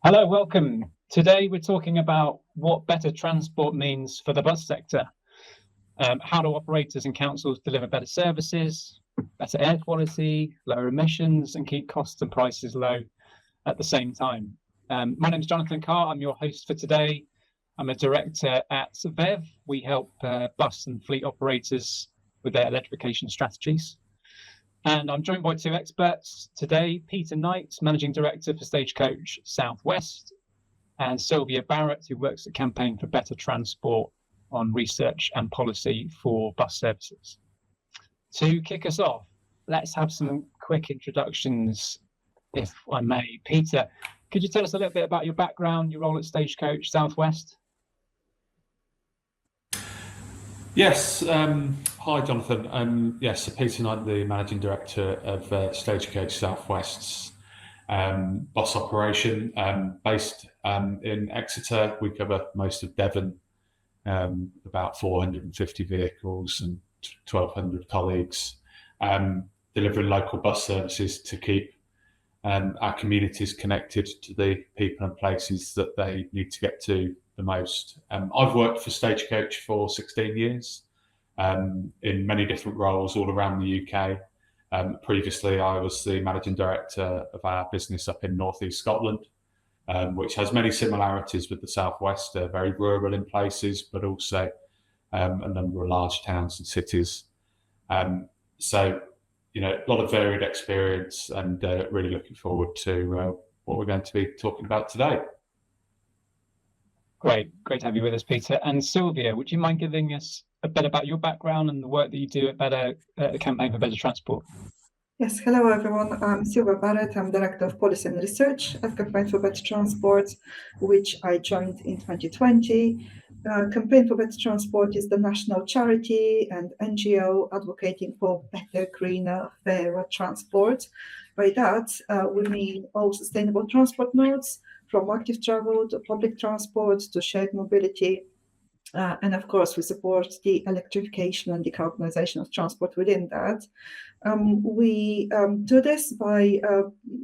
Hello, welcome. Today we're talking about what better transport means for the bus sector. How do operators and councils deliver better services, better air quality, lower emissions, and keep costs and prices low at the same time? My name is Jonathan Carr. I'm your host for today. I'm a director at VEV. We help bus and fleet operators with their electrification strategies. And I'm joined by two experts today, Peter Knight, Managing Director for Stagecoach Southwest, and Silviya Barrett, who works at Campaign for Better Transport on research and policy for bus services. To kick us off, let's have some quick introductions, if I may. Peter, could you tell us a little bit about your background, your role at Stagecoach Southwest? Yes, hi Jonathan. Yes, so Peter Knight, the Managing Director of Stagecoach Southwest's bus operation, based in Exeter. We cover most of Devon, about 450 vehicles and 1,200 colleagues, delivering local bus services to keep our communities connected to the people and places that they need to get to the most. I've worked for Stagecoach for 16 years in many different roles all around the UK. Previously, I was the Managing Director of our business up in North East Scotland, which has many similarities with the Southwest. They're very rural in places, but also a number of large towns and cities. So, you know, a lot of varied experience, and really looking forward to what we're going to be talking about today. Great to have you with us, Peter. And Silviya, would you mind giving us a bit about your background and the work that you do at Campaign for Better Transport? Yes, hello everyone. I'm Silviya Barrett. I'm Director of Policy and Research at Campaign for Better Transport, which I joined in 2020. Campaign for Better Transport is the national charity and NGO advocating for better, greener, fairer transport. By that, we mean all sustainable transport modes, from active travel to public transport to shared mobility. And of course, we support the electrification and decarbonisation of transport within that. We do this by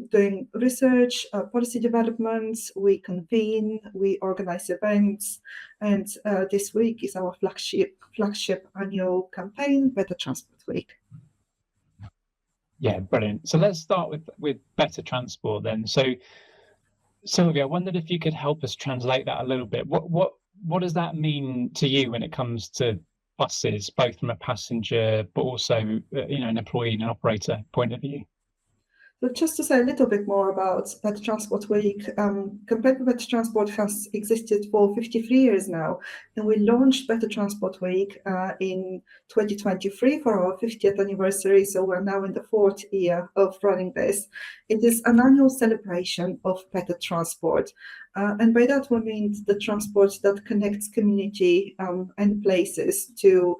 doing research, policy developments, we convene, we organise events, and this week is our flagship annual campaign, Better Transport Week. Yeah, brilliant. So let's start with better transport then. So Silviya, I wondered if you could help us translate that a little bit. What does that mean to you when it comes to buses, both from a passenger but also an employee and an operator point of view? So just to say a little bit more about Better Transport Week, Campaign for Better Transport has existed for 53 years now, and we launched Better Transport Week in 2023 for our 50th anniversary, so we're now in the fourth year of running this. It is an annual celebration of better transport, and by that we mean the transport that connects community and places to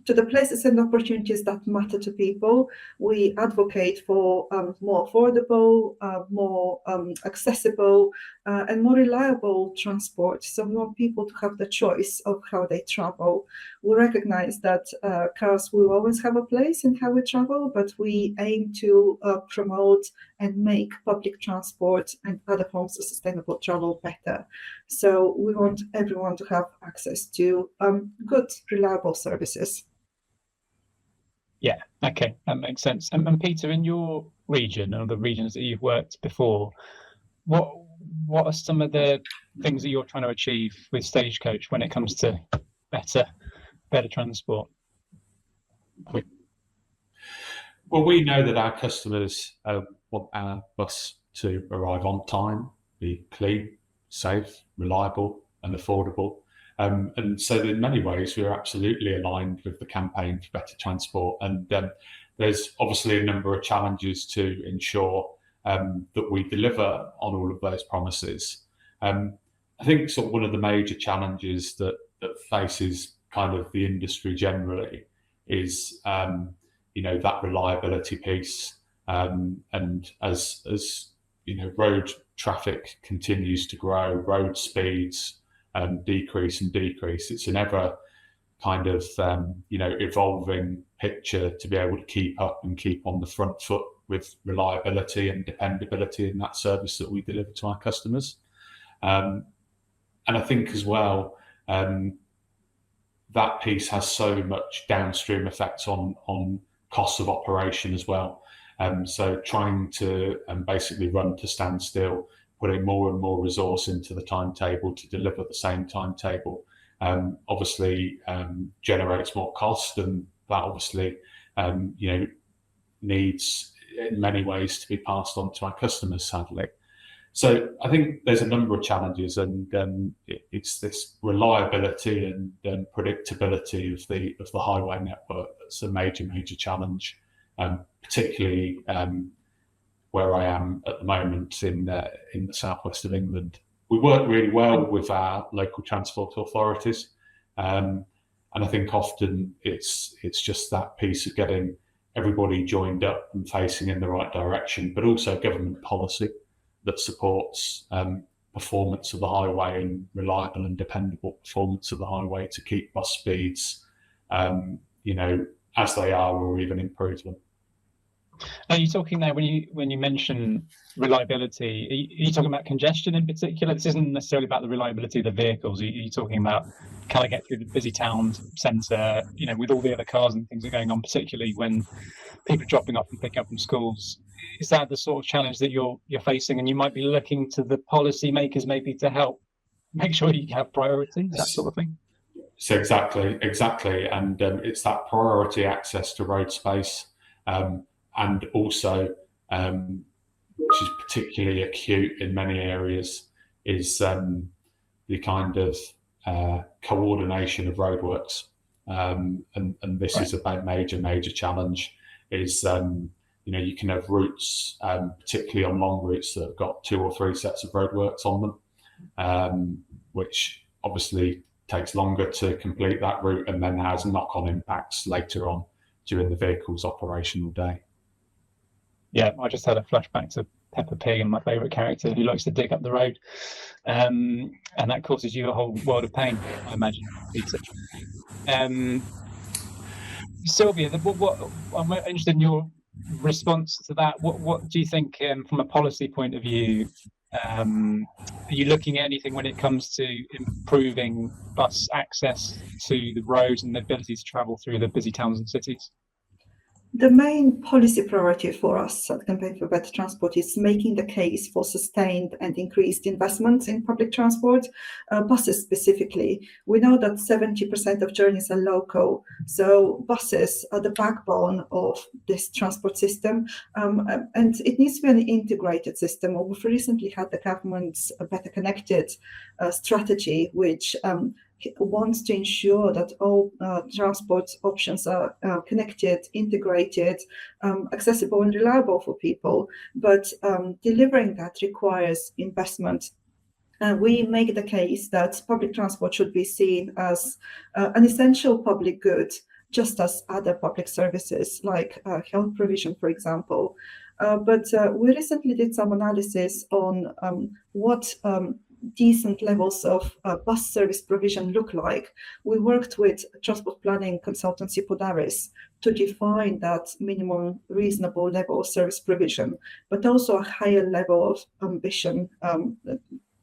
the places and opportunities that matter to people. We advocate for more affordable, more accessible, and more reliable transport. So we want people to have the choice of how they travel. We recognize that cars will always have a place in how we travel, but we aim to promote and make public transport and other forms of sustainable travel better. So we want everyone to have access to good, reliable services. Yeah, okay, that makes sense. And Peter, in your region or the regions that you've worked before, what are some of the things that you're trying to achieve with Stagecoach when it comes to better transport? Well, we know that our customers want our bus to arrive on time, be clean, safe, reliable and affordable. And so in many ways, we're absolutely aligned with the Campaign for Better Transport. And there's obviously a number of challenges to ensure that we deliver on all of those promises. I think sort of one of the major challenges that faces kind of the industry generally is, that reliability piece. And as road traffic continues to grow, road speeds decrease. It's an ever kind of evolving picture to be able to keep up and keep on the front foot with reliability and dependability in that service that we deliver to our customers. And I think as well, that piece has so much downstream effects on costs of operation as well. So trying to basically run to standstill, putting more and more resource into the timetable to deliver the same timetable, obviously generates more cost, and that obviously needs in many ways to be passed on to our customers, sadly. So I think there's a number of challenges, and it's this reliability and predictability of the highway network that's a major challenge, particularly where I am at the moment in the southwest of England. We work really well with our local transport authorities, and I think often it's just that piece of getting everybody joined up and facing in the right direction, but also government policy that supports performance of the highway and reliable and dependable performance of the highway to keep bus speeds, as they are, or even improve them. Are you talking there when you mention reliability? Are you talking about congestion in particular? This isn't necessarily about the reliability of the vehicles. Are you talking about can I get through the busy town centre? With all the other cars and things that are going on, particularly when people are dropping off and picking up from schools. Is that the sort of challenge that you're facing, and you might be looking to the policymakers maybe to help make sure you have priorities, that sort of thing? So exactly, and it's that priority access to road space, and also, which is particularly acute in many areas, is the kind of coordination of roadworks, and this is a major challenge. Is you can have routes, particularly on long routes, that have got 2 or 3 sets of roadworks on them, which obviously takes longer to complete that route, and then has knock-on impacts later on during the vehicle's operational day. Yeah, I just had a flashback to Peppa Pig and my favourite character who likes to dig up the road, and that causes you a whole world of pain, I imagine, Peter. Silviya, I'm interested in your response to that. What do you think from a policy point of view? Are you looking at anything when it comes to improving bus access to the roads and the ability to travel through the busy towns and cities? The main policy priority for us at Campaign for Better Transport is making the case for sustained and increased investment in public transport, buses specifically. We know that 70% of journeys are local, so buses are the backbone of this transport system, and it needs to be an integrated system. We've recently had the government's Better Connected strategy, which wants to ensure that all transport options are connected, integrated, accessible and reliable for people. But delivering that requires investment. And we make the case that public transport should be seen as an essential public good, just as other public services like health provision, for example. But we recently did some analysis on what decent levels of bus service provision look like. We worked with transport planning consultancy Podaris to define that minimum reasonable level of service provision, but also a higher level of ambition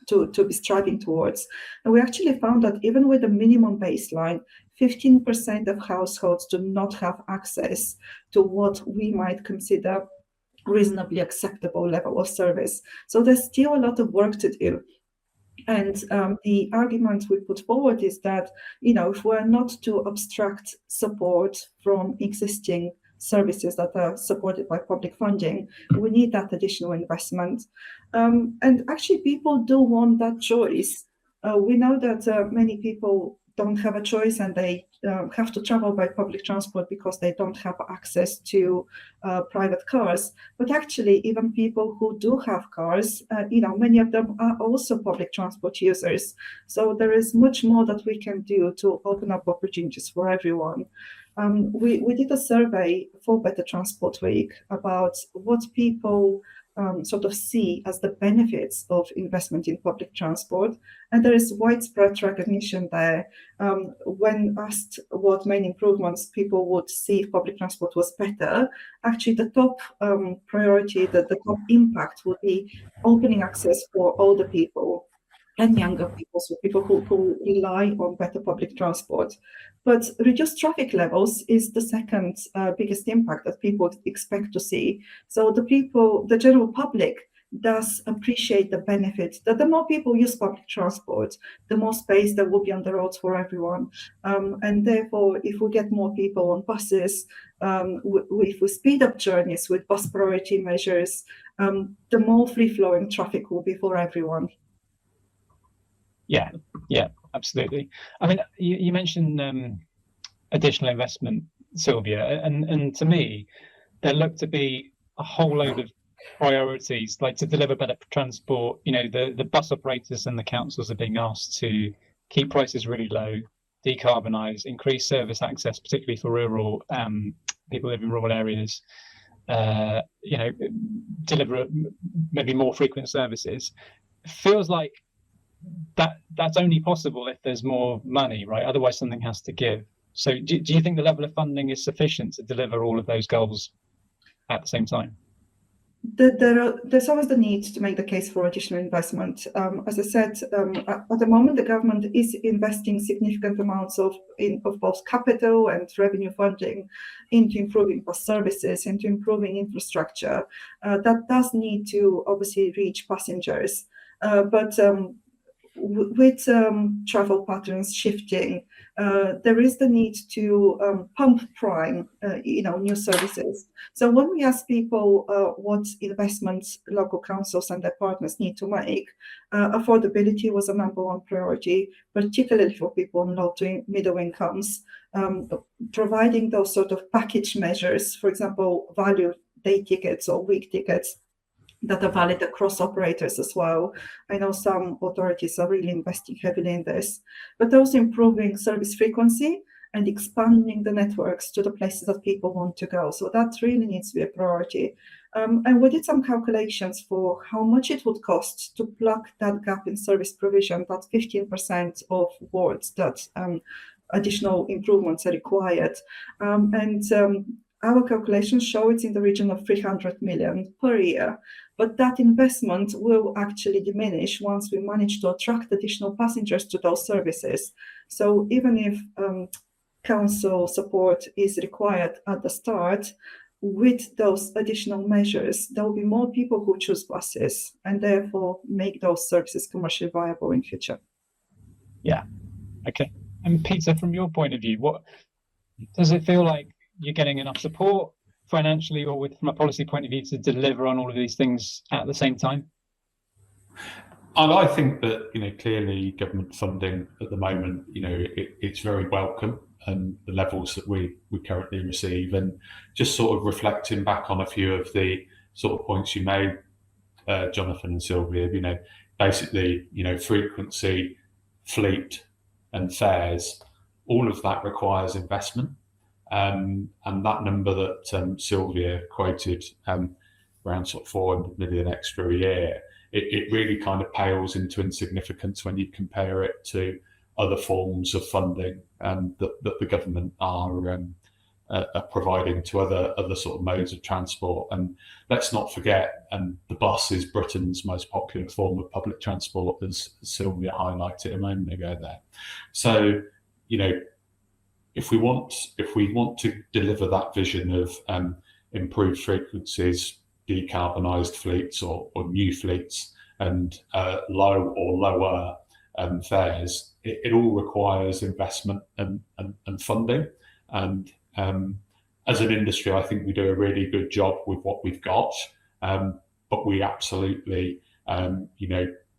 to be striving towards. And we actually found that even with a minimum baseline, 15% of households do not have access to what we might consider reasonably acceptable level of service. So there's still a lot of work to do. And the argument we put forward is that, if we're not to abstract support from existing services that are supported by public funding, we need that additional investment. And actually, people do want that choice. We know that many people don't have a choice, and they have to travel by public transport because they don't have access to private cars. But actually, even people who do have cars, many of them are also public transport users. So there is much more that we can do to open up opportunities for everyone. We did a survey for Better Transport Week about what people sort of see as the benefits of investment in public transport, and there is widespread recognition there. When asked what main improvements people would see if public transport was better, actually the top priority, the top impact would be opening access for older people and younger people, so people who rely on better public transport. But reduced traffic levels is the second biggest impact that people expect to see. So the general public does appreciate the benefit that the more people use public transport, the more space there will be on the roads for everyone. And therefore, if we get more people on buses, if we speed up journeys with bus priority measures, the more free-flowing traffic will be for everyone. Yeah, absolutely. I mean, you mentioned additional investment, Silviya, and to me, there look to be a whole load of priorities, like to deliver better transport. You know, the bus operators and the councils are being asked to keep prices really low, decarbonise, increase service access, particularly for rural people live in rural areas. You know, deliver maybe more frequent services. Feels like that's only possible if there's more money, right? Otherwise, something has to give. So, do you think the level of funding is sufficient to deliver all of those goals at the same time? There's always the need to make the case for additional investment. As I said, at the moment, the government is investing significant amounts of both capital and revenue funding into improving bus services, into improving infrastructure. That does need to obviously reach passengers, but with travel patterns shifting, there is the need to pump prime, new services. So when we ask people what investments local councils and their partners need to make, affordability was a number one priority, particularly for people on low to middle incomes. Providing those sort of package measures, for example, value day tickets or week tickets, that are valid across operators as well. I know some authorities are really investing heavily in this, but also improving service frequency and expanding the networks to the places that people want to go. So that really needs to be a priority. And we did some calculations for how much it would cost to plug that gap in service provision, that 15% of wards that additional improvements are required. Our calculations show it's in the region of 300 million per year, but that investment will actually diminish once we manage to attract additional passengers to those services. So even if council support is required at the start, with those additional measures, there will be more people who choose buses and therefore make those services commercially viable in future. Yeah, okay. And Peter, from your point of view, what does it feel like you're getting enough support financially or from a policy point of view to deliver on all of these things at the same time? I think that, clearly government funding at the moment, it's very welcome, and the levels that we currently receive, and just sort of reflecting back on a few of the sort of points you made, Jonathan and Silviya, basically, frequency, fleet and fares, all of that requires investment. And that number that Silviya quoted, around sort of 400 million extra a year, it really kind of pales into insignificance when you compare it to other forms of funding that the government are providing to other sort of modes of transport. And let's not forget, the bus is Britain's most popular form of public transport, as Silviya highlighted a moment ago there. So, if we want to deliver that vision of improved frequencies, decarbonised fleets or new fleets, and low or lower fares, it all requires investment and funding. And as an industry, I think we do a really good job with what we've got, but we absolutely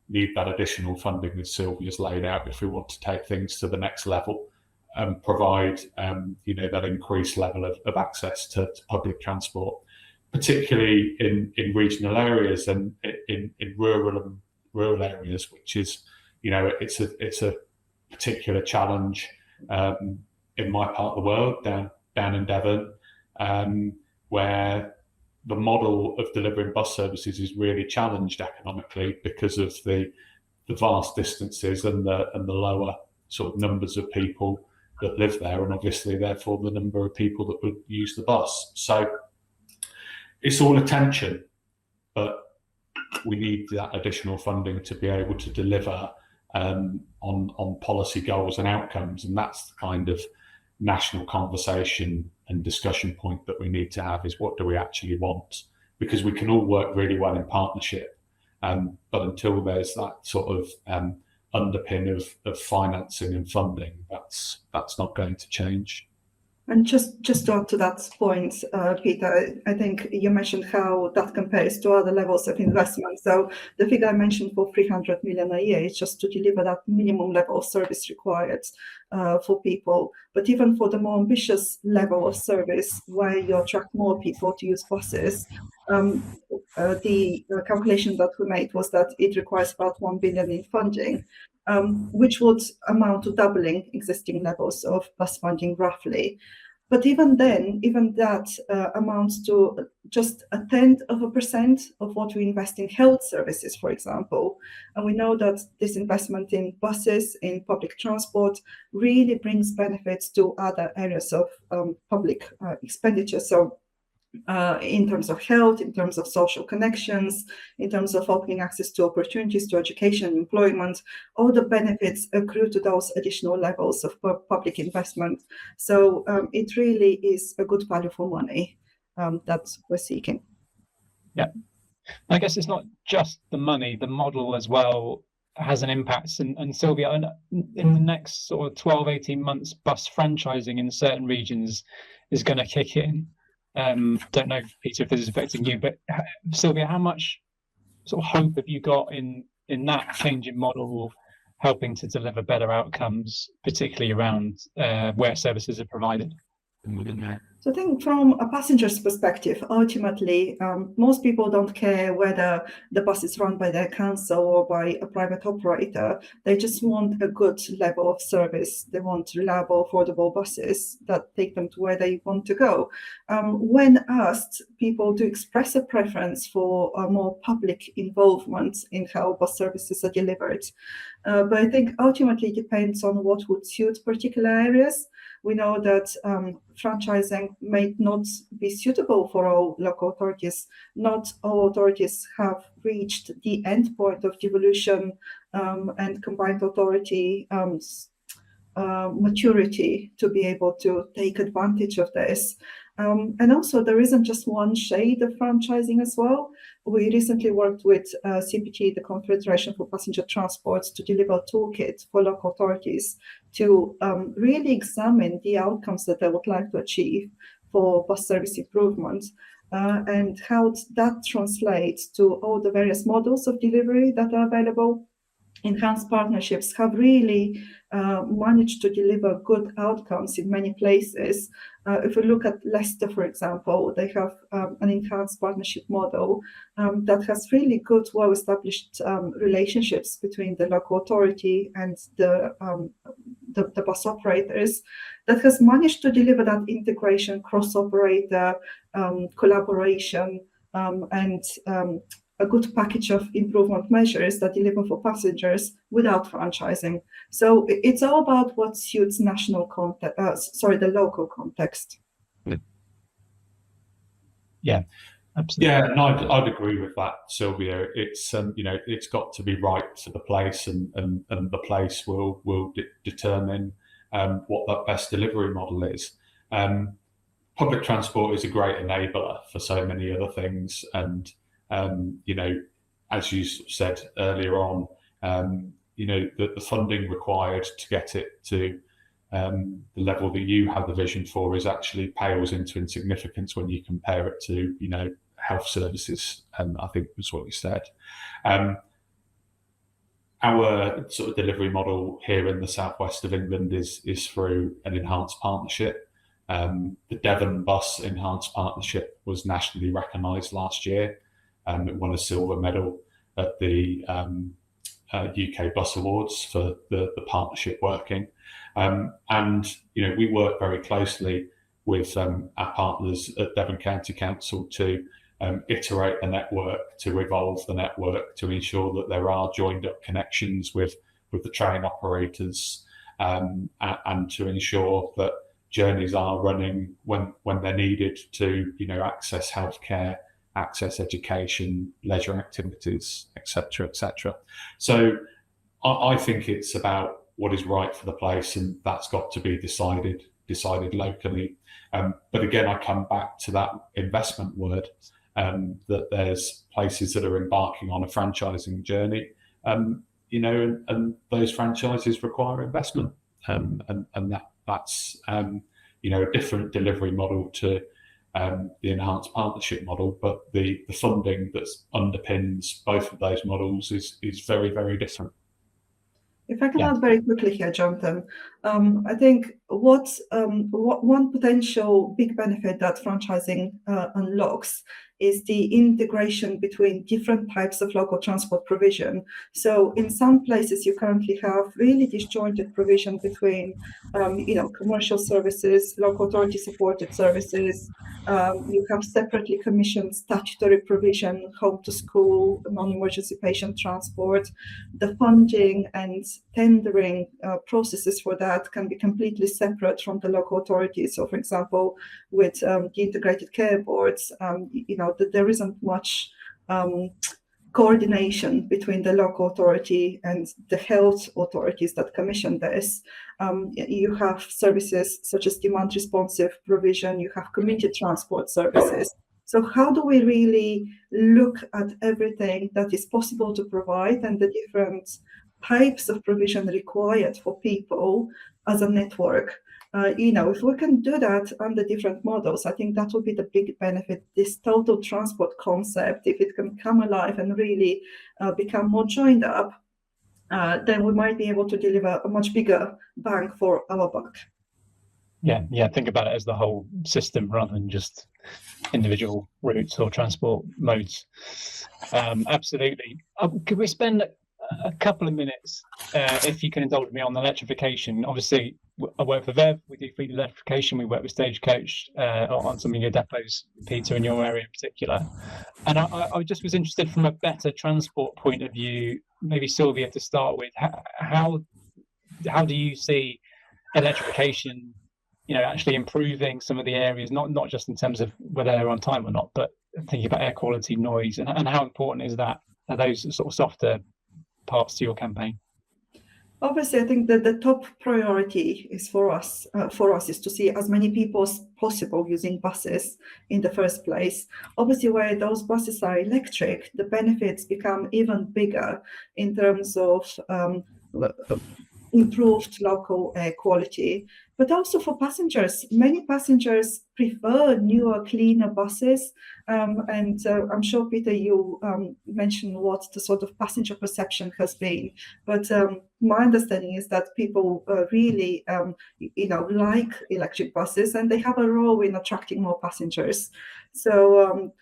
need that additional funding that Silviya's laid out if we want to take things to the next level and provide that increased level of access to public transport, particularly in regional areas and in rural areas, which is it's a particular challenge in my part of the world, down in Devon, where the model of delivering bus services is really challenged economically because of the vast distances and the lower sort of numbers of people that live there, and obviously therefore the number of people that would use the bus. So it's all attention, but we need that additional funding to be able to deliver on policy goals and outcomes, and that's the kind of national conversation and discussion point that we need to have, is what do we actually want? Because we can all work really well in partnership, but until there's that sort of underpin of financing and funding, that's not going to change. And just to add to that point, Peter, I think you mentioned how that compares to other levels of investment. So the figure I mentioned for 300 million a year is just to deliver that minimum level of service required for people. But even for the more ambitious level of service, where you attract more people to use buses, the calculation that we made was that it requires about 1 billion in funding, which would amount to doubling existing levels of bus funding roughly. But even then, even that amounts to just 0.1% of what we invest in health services, for example. And we know that this investment in buses, in public transport, really brings benefits to other areas of public expenditure. So in terms of health, in terms of social connections, in terms of opening access to opportunities, to education, employment, all the benefits accrue to those additional levels of public investment. So it really is a good value for money that we're seeking. Yeah, I guess it's not just the money, the model as well has an impact. And Silviya, in the next sort of 12, 18 months, bus franchising in certain regions is going to kick in. Don't know, Peter, if this is affecting you, but Silviya, how much sort of hope have you got in that changing model helping to deliver better outcomes, particularly around where services are provided? So I think from a passenger's perspective, ultimately, most people don't care whether the bus is run by their council or by a private operator. They just want a good level of service. They want reliable, affordable buses that take them to where they want to go. When asked, people do express a preference for more public involvement in how bus services are delivered. But I think ultimately it depends on what would suit particular areas. We know that franchising may not be suitable for all local authorities. Not all authorities have reached the end point of devolution and combined authority maturity to be able to take advantage of this. And also, there isn't just one shade of franchising as well. We recently worked with CPT, the Confederation for Passenger Transport, to deliver a toolkit for local authorities to really examine the outcomes that they would like to achieve for bus service improvement and how that translates to all the various models of delivery that are available. Enhanced partnerships have really managed to deliver good outcomes in many places. If we look at Leicester, for example, they have an enhanced partnership model that has really good, well-established relationships between the local authority and the bus operators, that has managed to deliver that integration, cross-operator collaboration, and a good package of improvement measures that deliver for passengers without franchising. So it's all about what suits national context, the local context. Yeah, absolutely. Yeah, and I'd agree with that, Silviya. It's it's got to be right to the place, and the place will determine what that best delivery model is. Public transport is a great enabler for so many other things, and as you said earlier on, the funding required to get it to the level that you have the vision for is actually pales into insignificance when you compare it to, health services. I think was what you said. Our sort of delivery model here in the southwest of England is through an enhanced partnership. The Devon Bus Enhanced Partnership was nationally recognised last year. It won a silver medal at the UK Bus Awards for the partnership working. And we work very closely with our partners at Devon County Council to iterate the network, to evolve the network, to ensure that there are joined up connections with the train operators, and to ensure that journeys are running when they're needed to, access healthcare, access education, leisure activities, etc., etc. So I think it's about what is right for the place, and that's got to be decided locally. But again, I come back to that investment word, that there's places that are embarking on a franchising journey, and those franchises require investment, and that's a different delivery model to the enhanced partnership model, but the funding that underpins both of those models is very, very different. If I can add very quickly here, Jonathan, I think what one potential big benefit that franchising unlocks is the integration between different types of local transport provision. So in some places you currently have really disjointed provision between commercial services, local authority supported services. You have separately commissioned statutory provision, home to school, non-emergency patient transport. The funding and tendering processes for that can be completely separate from the local authorities. So, for example, with the integrated care boards, there isn't much coordination between the local authority and the health authorities that commission this. You have services such as demand responsive provision, you have community transport services. So how do we really look at everything that is possible to provide and the different types of provision required for people as a network? If we can do that under different models, I think that will be the big benefit. This total transport concept, if it can come alive and really become more joined up, then we might be able to deliver a much bigger bang for our buck. Yeah. Think about it as the whole system rather than just individual routes or transport modes. Absolutely. Could we spend a couple of minutes, if you can indulge me, on electrification? Obviously, I work for VEV. We do fleet electrification. We work with Stagecoach on some of your depots, Peter, in your area in particular. And I just was interested from a better transport point of view, maybe Silviya to start with. How do you see electrification, actually improving some of the areas, not just in terms of whether they're on time or not, but thinking about air quality, noise, and how important is that? Are those sort of softer parts to your campaign? Obviously, I think that the top priority is for us is to see as many people as possible using buses in the first place. Obviously, where those buses are electric, the benefits become even bigger in terms of improved local air quality, but also for passengers. Many passengers prefer newer, cleaner buses, and I'm sure, Peter, you mentioned what the sort of passenger perception has been, but my understanding is that people really like electric buses, and they have a role in attracting more passengers. So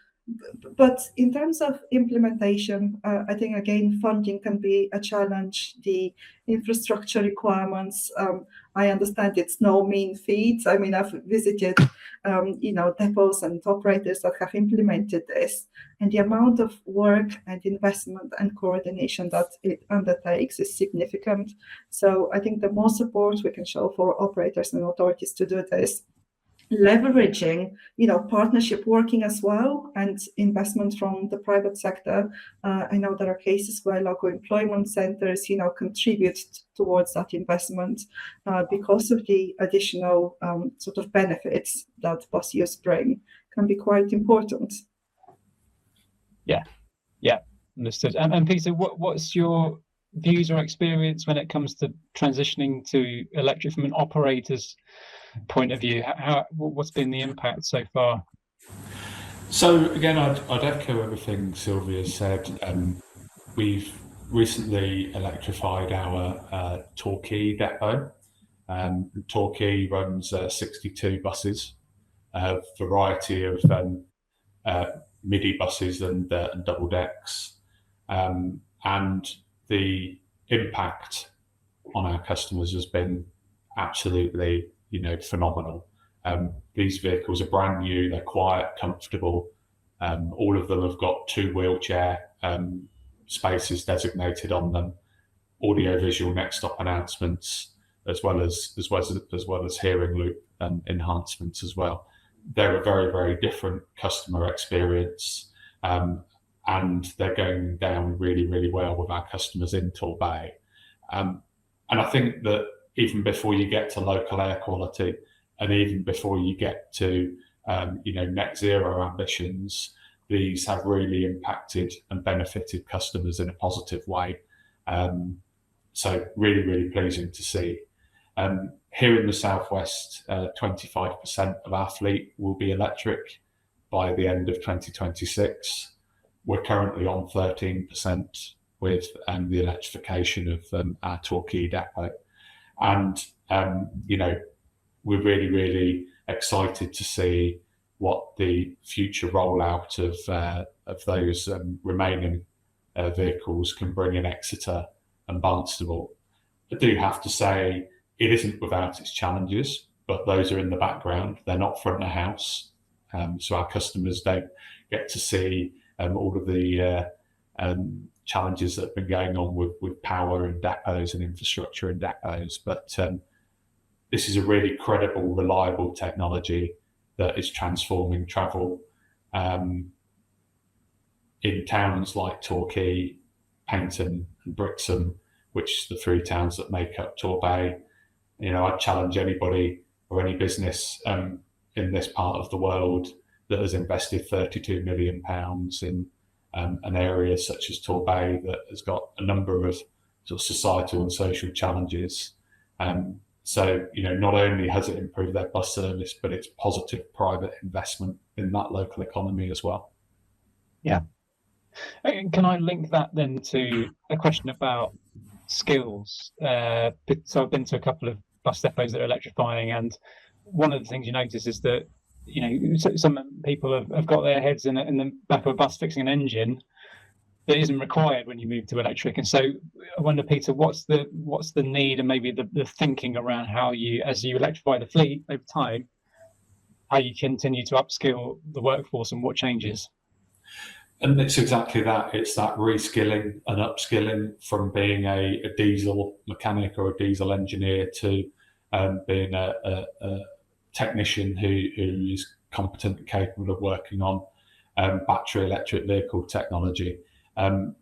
but in terms of implementation, I think, again, funding can be a challenge. The infrastructure requirements, I understand it's no mean feat. I mean, I've visited, depots and operators that have implemented this, and the amount of work and investment and coordination that it undertakes is significant. So I think the more support we can show for operators and authorities to do this, leveraging, partnership working as well, and investment from the private sector. I know there are cases where local employment centers, contribute towards that investment because of the additional sort of benefits that bus use bring, can be quite important. Yeah, understood. And Peter, what's your views or experience when it comes to transitioning to electric from an operator's point of view? What's been the impact so far? So again, I'd echo everything Silviya said. We've recently electrified our Torquay depot. Torquay runs 62 buses, a variety of midi buses and double decks, and the impact on our customers has been absolutely phenomenal. These vehicles are brand new, they're quiet, comfortable, All of them have got 2 wheelchair spaces designated on them, audio-visual next stop announcements, as well as hearing loop enhancements as well. They're a very, very different customer experience, and they're going down really, really well with our customers in Torbay. And I think that even before you get to local air quality, and even before you get to net zero ambitions, these have really impacted and benefited customers in a positive way. So really, really pleasing to see. Here in the Southwest, 25% of our fleet will be electric by the end of 2026. We're currently on 13% with the electrification of our Torquay depot. And, we're really, really excited to see what the future rollout of those remaining vehicles can bring in Exeter and Barnstable. I do have to say it isn't without its challenges, but those are in the background. They're not front of house, so our customers don't get to see all of the challenges that have been going on with power and depots and infrastructure and depots. But this is a really credible, reliable technology that is transforming travel in towns like Torquay, Paignton and Brixham, which are the 3 towns that make up Torbay. I challenge anybody or any business in this part of the world that has invested £32 million in an area such as Torbay that has got a number of sort of societal and social challenges. So, not only has it improved their bus service, but it's positive private investment in that local economy as well. Yeah. Can I link that then to a question about skills? So I've been to a couple of bus depots that are electrifying, and one of the things you notice is that some people have got their heads in the back of a bus fixing an engine that isn't required when you move to electric. And so I wonder, Peter, what's the need and maybe the thinking around how you, as you electrify the fleet over time, how you continue to upskill the workforce and what changes? And it's exactly that. It's that reskilling and upskilling from being a diesel mechanic or a diesel engineer to being a technician who is competent and capable of working on battery electric vehicle technology.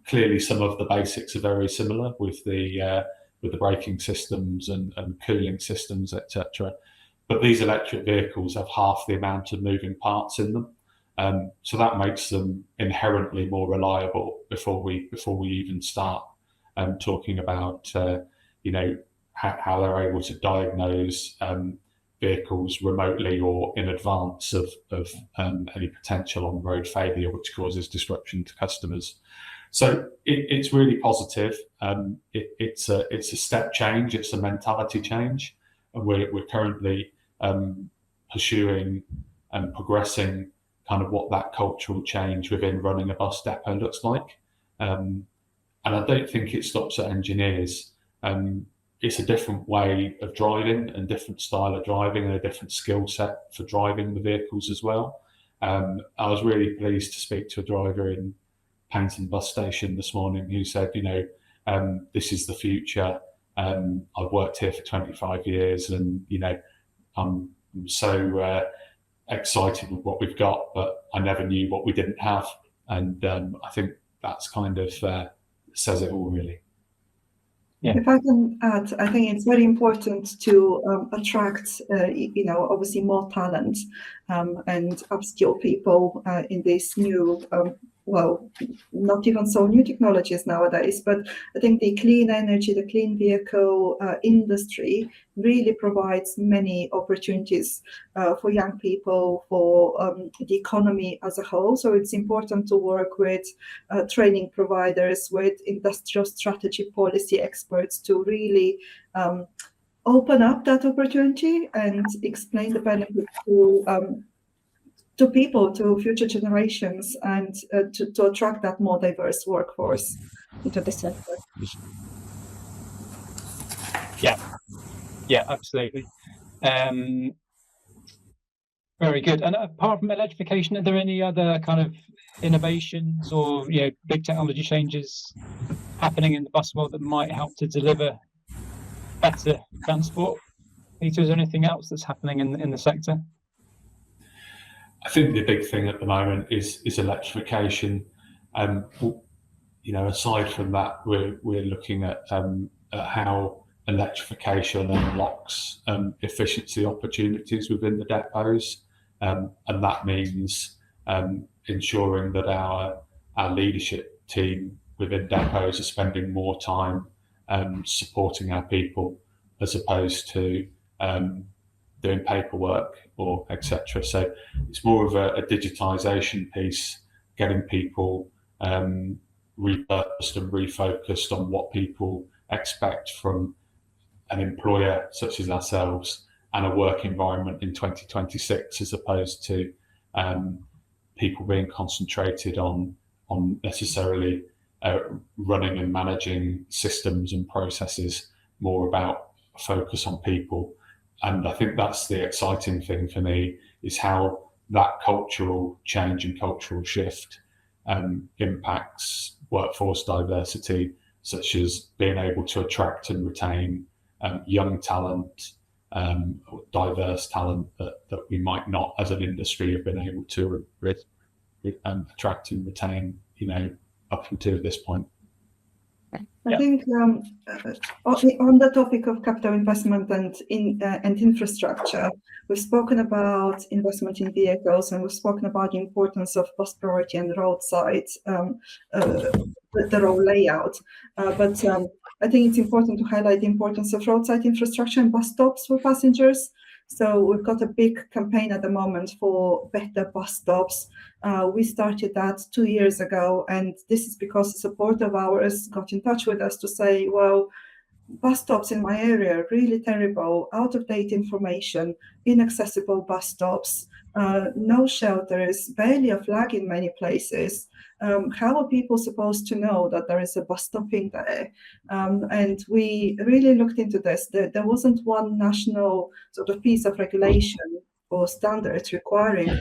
Clearly, some of the basics are very similar with the braking systems and cooling systems, etc. But these electric vehicles have half the amount of moving parts in them. So that makes them inherently more reliable before we even start talking about how they're able to diagnose vehicles remotely or in advance of any potential on-road failure which causes disruption to customers. So it's really positive. It's a step change. It's a mentality change, and we're currently pursuing and progressing kind of what that cultural change within running a bus depot looks like. And I don't think it stops at engineers. It's a different way of driving and different style of driving and a different skill set for driving the vehicles as well. I was really pleased to speak to a driver in Paignton bus station this morning who said, this is the future. I've worked here for 25 years and, I'm so excited with what we've got, but I never knew what we didn't have. And I think that's kind of says it all, really. Yeah. If I can add, I think it's very important to attract, obviously more talent and upskill people in this new, not even so new technologies nowadays, but I think the clean energy, the clean vehicle industry really provides many opportunities for young people, for the economy as a whole. So it's important to work with training providers, with industrial strategy policy experts to really open up that opportunity and explain the benefits to people, to future generations, and to attract that more diverse workforce into the sector. Yeah, absolutely. Very good. And apart from electrification, are there any other kind of innovations or big technology changes happening in the bus world that might help to deliver better transport? Peter, is there anything else that's happening in the sector? I think the big thing at the moment is electrification. Aside from that, we're looking at how electrification unlocks efficiency opportunities within the depots, and that means ensuring that our leadership team within depots are spending more time supporting our people as opposed to doing paperwork or etc. So it's more of a digitisation piece, getting people repurposed and refocused on what people expect from an employer such as ourselves and a work environment in 2026, as opposed to people being concentrated on necessarily running and managing systems and processes, more about focus on people. And I think that's the exciting thing for me, is how that cultural change and cultural shift impacts workforce diversity, such as being able to attract and retain young talent, diverse talent that we might not as an industry have been able to attract and retain, up until this point. I think on the topic of capital investment and infrastructure, we've spoken about investment in vehicles, and we've spoken about the importance of bus priority and roadside, the road layout. But I think it's important to highlight the importance of roadside infrastructure and bus stops for passengers. So we've got a big campaign at the moment for better bus stops. We started that 2 years ago, and this is because a supporter of ours got in touch with us to say, well, bus stops in my area are really terrible, out-of-date information, inaccessible bus stops, no shelters, barely a flag in many places. How are people supposed to know that there is a bus stopping there? And we really looked into this. There wasn't one national sort of piece of regulation or standards requiring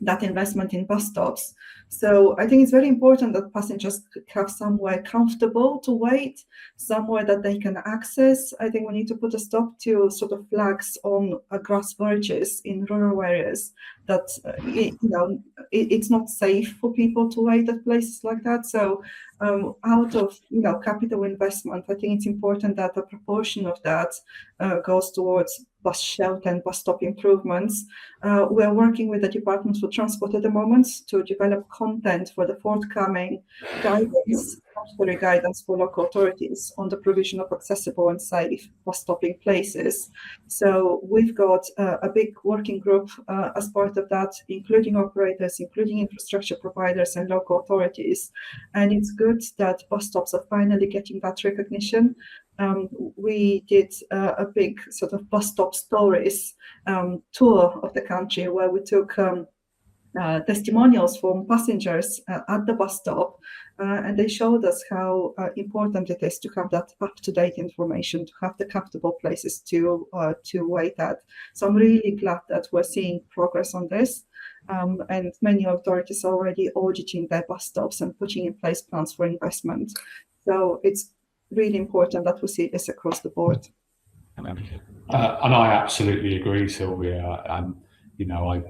that investment in bus stops. So I think it's very important that passengers have somewhere comfortable to wait, somewhere that they can access. I think we need to put a stop to sort of flags on grass verges in rural areas that it's not safe for people to wait at places like that. So out of capital investment, I think it's important that a proportion of that goes towards bus shelter and bus stop improvements. We're working with the Department for Transport at the moment to develop content for the forthcoming guidance, statutory guidance for local authorities on the provision of accessible and safe bus stopping places. So we've got a big working group as part of that, including operators, including infrastructure providers and local authorities. And it's good that bus stops are finally getting that recognition. We did a big sort of bus stop stories tour of the country, where we took testimonials from passengers at the bus stop, and they showed us how important it is to have that up-to-date information, to have the comfortable places to wait at. So I'm really glad that we're seeing progress on this, and many authorities are already auditing their bus stops and putting in place plans for investment. So it's really important that we see this across the board. And I absolutely agree, Silvia.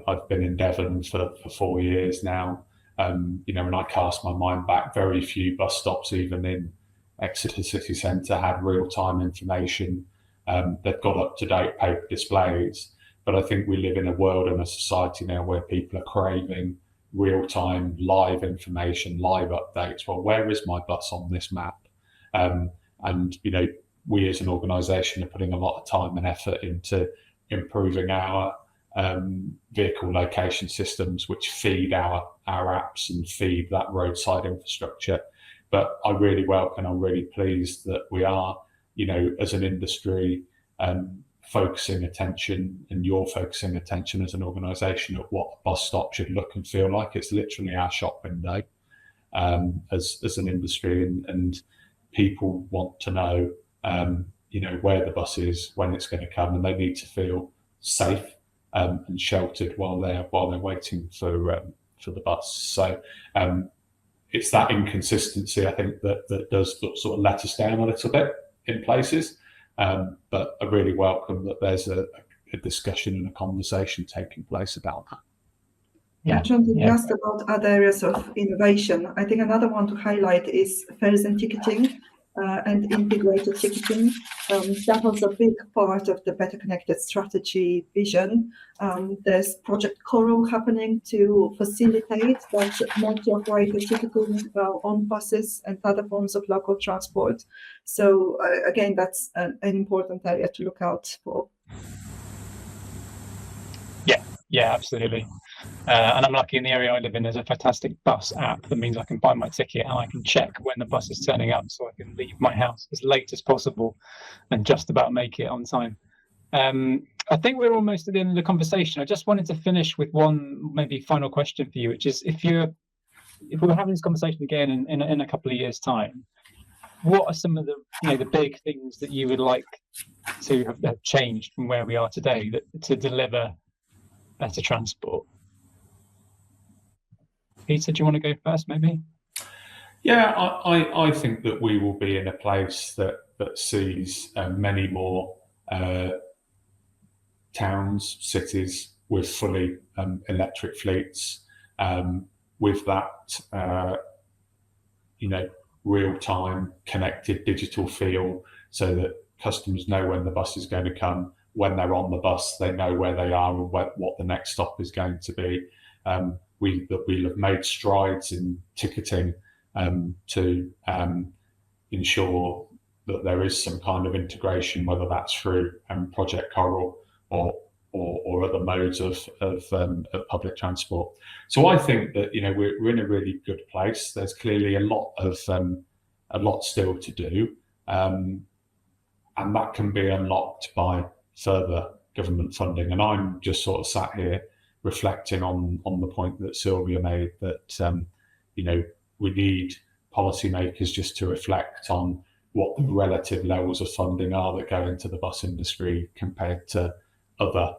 I've been in Devon for 4 years now. When I cast my mind back, very few bus stops, even in Exeter city centre, had real-time information. They've got up-to-date paper displays, but I think we live in a world and a society now where people are craving real-time, live information, live updates. Well, where is my bus on this map? We as an organisation are putting a lot of time and effort into improving our vehicle location systems, which feed our apps and feed that roadside infrastructure. But I'm really pleased that we are, as an industry, focusing attention, and you're focusing attention as an organisation at what a bus stop should look and feel like. It's literally our shop window as an industry, and people want to know, where the bus is, when it's going to come, and they need to feel safe and sheltered while they're waiting for the bus. So it's that inconsistency, I think, that does sort of let us down a little bit in places. But I really welcome that there's a discussion and a conversation taking place about that. Yeah, John, you asked about other areas of innovation. I think another one to highlight is fares and ticketing and integrated ticketing. That was a big part of the Better Connected strategy vision. There's Project Coral happening to facilitate that multi-operator ticketing on buses and other forms of local transport. So again, that's an important area to look out for. Yeah, absolutely. And I'm lucky in the area I live in, there's a fantastic bus app that means I can buy my ticket and I can check when the bus is turning up so I can leave my house as late as possible and just about make it on time. I think we're almost at the end of the conversation. I just wanted to finish with one maybe final question for you, which is if we were having this conversation again in a couple of years' time, what are some of the big things that you would like to have changed from where we are today to deliver better transport? Peter, do you want to go first, maybe? Yeah, I think that we will be in a place that sees many more towns, cities with fully electric fleets, with that real-time connected digital feel, so that customers know when the bus is going to come. When they're on the bus, they know where they are and what the next stop is going to be. We'll have made strides in ticketing to ensure that there is some kind of integration, whether that's through Project Coral or other modes of public transport. So I think that we're in a really good place. There's clearly a lot still to do, and that can be unlocked by further government funding. And I'm just sort of sat here reflecting on the point that Silviya made, that we need policymakers just to reflect on what the relative levels of funding are that go into the bus industry compared to other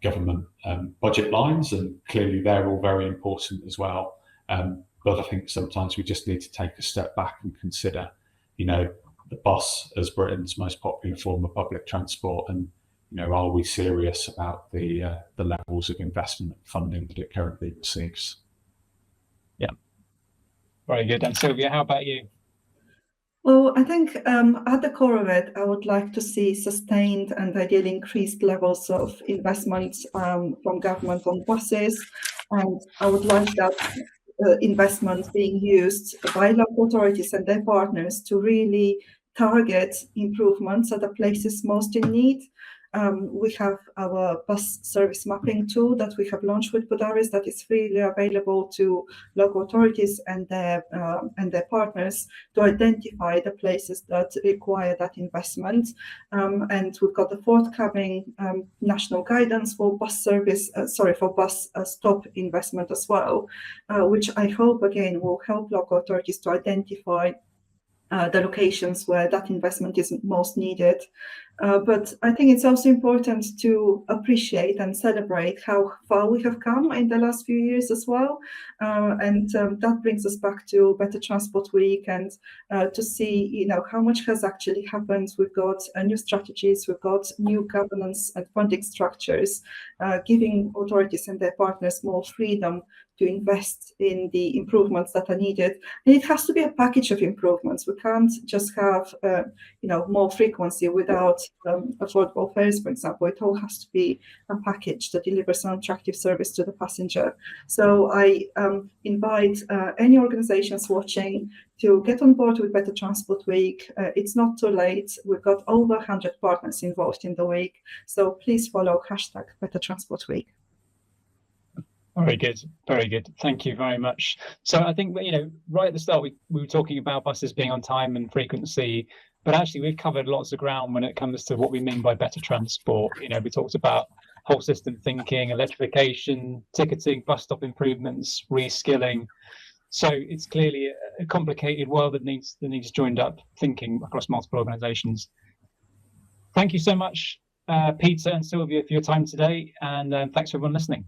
government budget lines, and clearly they're all very important as well. But I think sometimes we just need to take a step back and consider, the bus as Britain's most popular form of public transport, and are we serious about the levels of investment and funding that it currently receives? Yeah, very good. And Silviya, how about you? Well, I think at the core of it, I would like to see sustained and ideally increased levels of investments from government on buses, and I would like that investment being used by local authorities and their partners to really target improvements at the places most in need. We have our bus service mapping tool that we have launched with Budaris that is freely available to local authorities and their partners to identify the places that require that investment. And we've got the forthcoming national guidance for bus stop investment as well, which I hope again will help local authorities to identify the locations where that investment is most needed. But I think it's also important to appreciate and celebrate how far we have come in the last few years as well. And that brings us back to Better Transport Week and to see, how much has actually happened. We've got new strategies, we've got new governance and funding structures, giving authorities and their partners more freedom to invest in the improvements that are needed. And it has to be a package of improvements. We can't just have, more frequency without affordable fares, for example. It all has to be a package that delivers an attractive service to the passenger. So I invite any organizations watching to get on board with Better Transport Week. It's not too late. We've got over 100 partners involved in the week. So please follow #Better Transport Week. Very good, very good. Thank you very much. So I think, right at the start, we were talking about buses being on time and frequency, but actually we've covered lots of ground when it comes to what we mean by better transport. We talked about whole system thinking, electrification, ticketing, bus stop improvements, reskilling. So it's clearly a complicated world that needs joined up thinking across multiple organisations. Thank you so much Peter and Silvia, for your time today, and thanks for everyone listening.